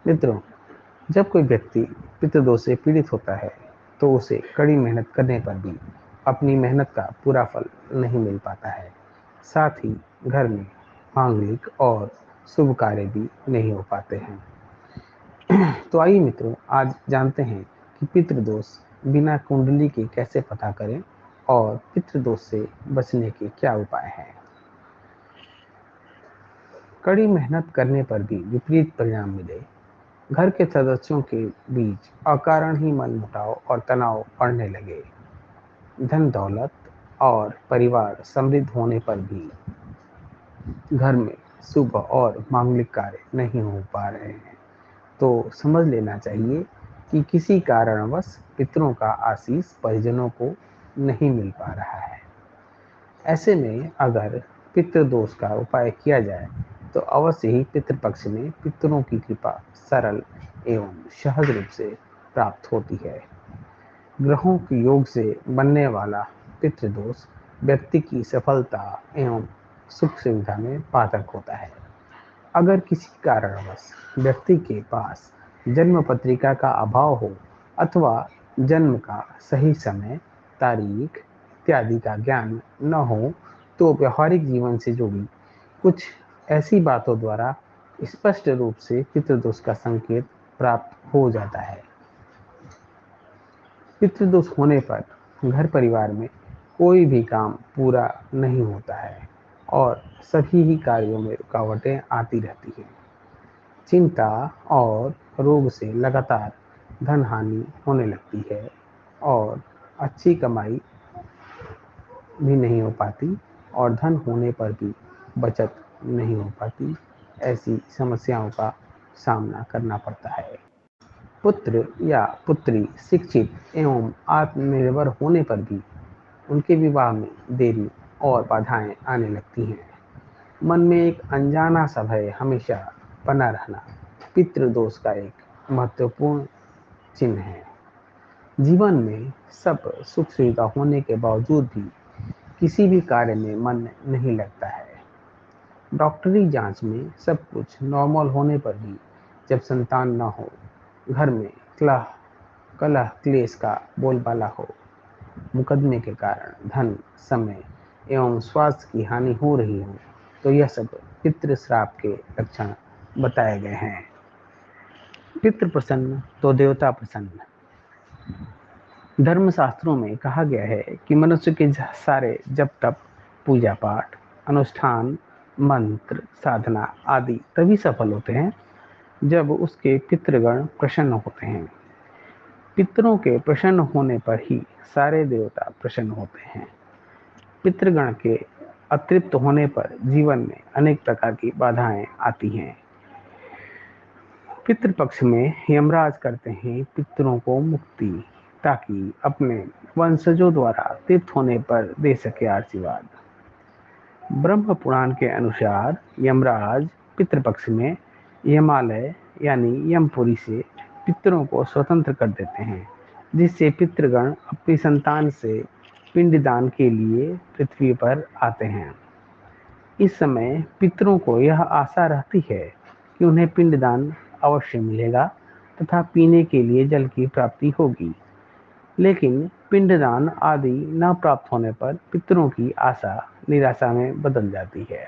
मित्रों, जब कोई व्यक्ति पितृदोष से पीड़ित होता है तो उसे कड़ी मेहनत करने पर भी अपनी मेहनत का पूरा फल नहीं मिल पाता है। साथ ही घर में मांगलिक और शुभ कार्य भी नहीं हो पाते हैं। तो आइए मित्रों, आज जानते हैं कि पितृदोष बिना कुंडली के कैसे पता करें और पितृदोष से बचने के क्या उपाय हैं। कड़ी मेहनत करने पर भी विपरीत परिणाम मिले, घर के सदस्यों के बीच अकारण ही मनमुटाव और तनाव बढ़ने लगे, धन दौलत और परिवार समृद्ध होने पर भी घर में शुभ और मांगलिक कार्य नहीं हो पा रहे हैं, तो समझ लेना चाहिए कि किसी कारणवश पितरों का आशीष परिजनों को नहीं मिल पा रहा है। ऐसे में अगर पितृदोष का उपाय किया जाए तो अवश्य ही पितृपक्ष में पितरों की कृपा सरल एवं सहज रूप से प्राप्त होती है। ग्रहों के योग से बनने वाला पितृदोष व्यक्ति की सफलता एवं सुख सुविधा में बाधक होता है। अगर किसी कारणवश व्यक्ति के पास जन्म पत्रिका का अभाव हो अथवा जन्म का सही समय, तारीख इत्यादि का ज्ञान न हो, तो व्यवहारिक जीवन से जुड़ी कुछ ऐसी बातों द्वारा स्पष्ट रूप से पितृदोष का संकेत प्राप्त हो जाता है। पितृदोष होने पर घर परिवार में कोई भी काम पूरा नहीं होता है और सभी ही कार्यों में रुकावटें आती रहती हैं। चिंता और रोग से लगातार धन हानि होने लगती है और अच्छी कमाई भी नहीं हो पाती और धन होने पर भी बचत नहीं हो पाती। ऐसी समस्याओं का सामना करना पड़ता है। पुत्र या पुत्री शिक्षित एवं आत्मनिर्भर होने पर भी उनके विवाह में देरी और बाधाएं आने लगती हैं। मन में एक अनजाना सा भय हमेशा बना रहना पितृदोष का एक महत्वपूर्ण चिन्ह है। जीवन में सब सुख सुविधा होने के बावजूद भी किसी भी कार्य में मन नहीं लगता है। डॉक्टरी जांच में सब कुछ नॉर्मल होने पर भी जब संतान न हो, घर में कलह कलह क्लेश का बोलबाला हो, मुकदमे के कारण धन, समय एवं स्वास्थ्य की हानि हो रही हो, तो यह सब पितृ श्राप के लक्षण बताए गए हैं। पितृ प्रसन्न तो देवता प्रसन्न। धर्मशास्त्रों में कहा गया है कि मनुष्य के सारे जप तप, पूजा पाठ, अनुष्ठान, मंत्र साधना आदि तभी सफल होते हैं जब उसके पितृगण प्रसन्न होते हैं। पितरों के प्रसन्न होने पर ही सारे देवता प्रसन्न होते हैं। पितृगण के अतृप्त होने पर जीवन में अनेक प्रकार की बाधाएं आती हैं। पितृपक्ष में यमराज करते हैं पितरों को मुक्ति, ताकि अपने वंशजों द्वारा तीर्थ होने पर दे सके आशीर्वाद। ब्रह्म पुराण के अनुसार यमराज पितृपक्ष में यमालय यानी यमपुरी से पितरों को स्वतंत्र कर देते हैं, जिससे पितृगण अपनी संतान से पिंडदान के लिए पृथ्वी पर आते हैं। इस समय पितरों को यह आशा रहती है कि उन्हें पिंडदान अवश्य मिलेगा तथा पीने के लिए जल की प्राप्ति होगी। लेकिन पिंडदान आदि न प्राप्त होने पर पितरों की आशा निराशा में बदल जाती है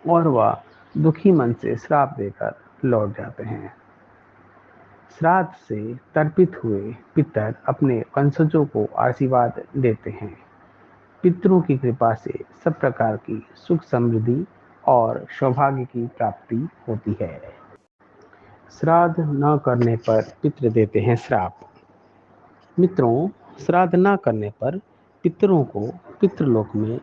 और वह दुखी मन से श्राप देकर लौट जाते हैं। श्राद्ध से तर्पित हुए पितर अपने वंशजों को आशीर्वाद देते हैं। पितरों की कृपा से सब प्रकार की सुख समृद्धि और सौभाग्य की प्राप्ति होती है। श्राद्ध न करने पर पितृ देते हैं श्राप। मित्रों, श्राद्ध न करने पर पितरों को पितृलोक में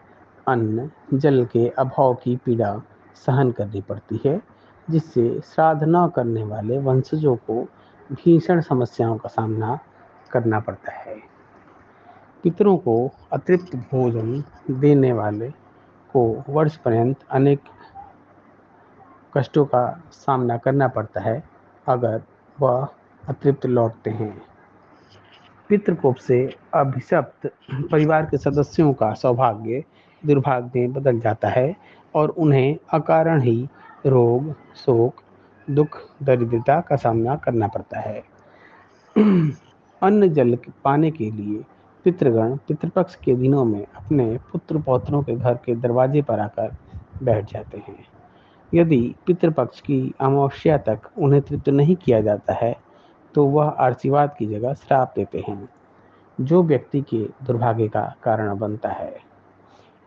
अन्न जल के अभाव की पीड़ा सहन करनी पड़ती है, जिससे श्राद्ध न करने वाले वंशजों को भीषण समस्याओं का सामना करना पड़ता है। पितरों को अतिरिक्त भोजन देने वाले को वर्ष पर्यंत अनेक कष्टों का सामना करना पड़ता है अगर वह अतृप्त लौटते हैं। पितृकोप से अभिशप्त परिवार के सदस्यों का सौभाग्य दुर्भाग्य में बदल जाता है और उन्हें अकारण ही रोग, शोक, दुख दरिद्रता का सामना करना पड़ता है। अन्न जल पाने के लिए पितृगण पितृपक्ष के दिनों में अपने पुत्र पौत्रों के घर के दरवाजे पर आकर बैठ जाते हैं। यदि पितृपक्ष की अमावस्या तक उन्हें तृप्त नहीं किया जाता है तो वह आशीर्वाद की जगह श्राप देते हैं, जो व्यक्ति के दुर्भाग्य का कारण बनता है।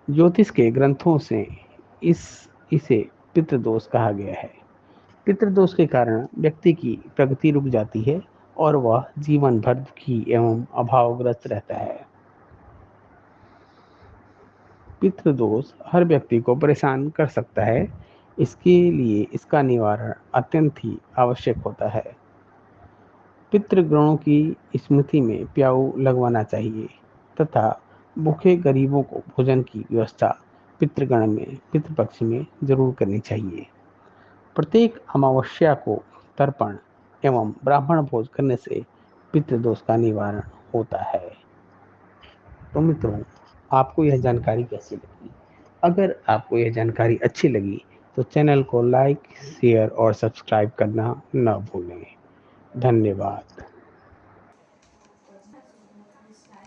ज्योतिष के ग्रंथों से इसे पितृदोष कहा गया है। पितृदोष के कारण व्यक्ति की प्रगति रुक जाती है और वह जीवन भर दुखी एवं अभावग्रस्त रहता है। पितृदोष हर व्यक्ति को परेशान कर सकता है, इसके लिए इसका निवारण अत्यंत ही आवश्यक होता है। पितृगणों की स्मृति में प्याऊ लगवाना चाहिए तथा भूखे गरीबों को भोजन की व्यवस्था पितृगण में पितृपक्ष में जरूर करनी चाहिए। प्रत्येक अमावस्या को तर्पण एवं ब्राह्मण भोज करने से पितृदोष का निवारण होता है। तो मित्रों, आपको यह जानकारी कैसी लगी? अगर आपको यह जानकारी अच्छी लगी तो चैनल को लाइक, शेयर और सब्सक्राइब करना न भूलें। धन्यवाद।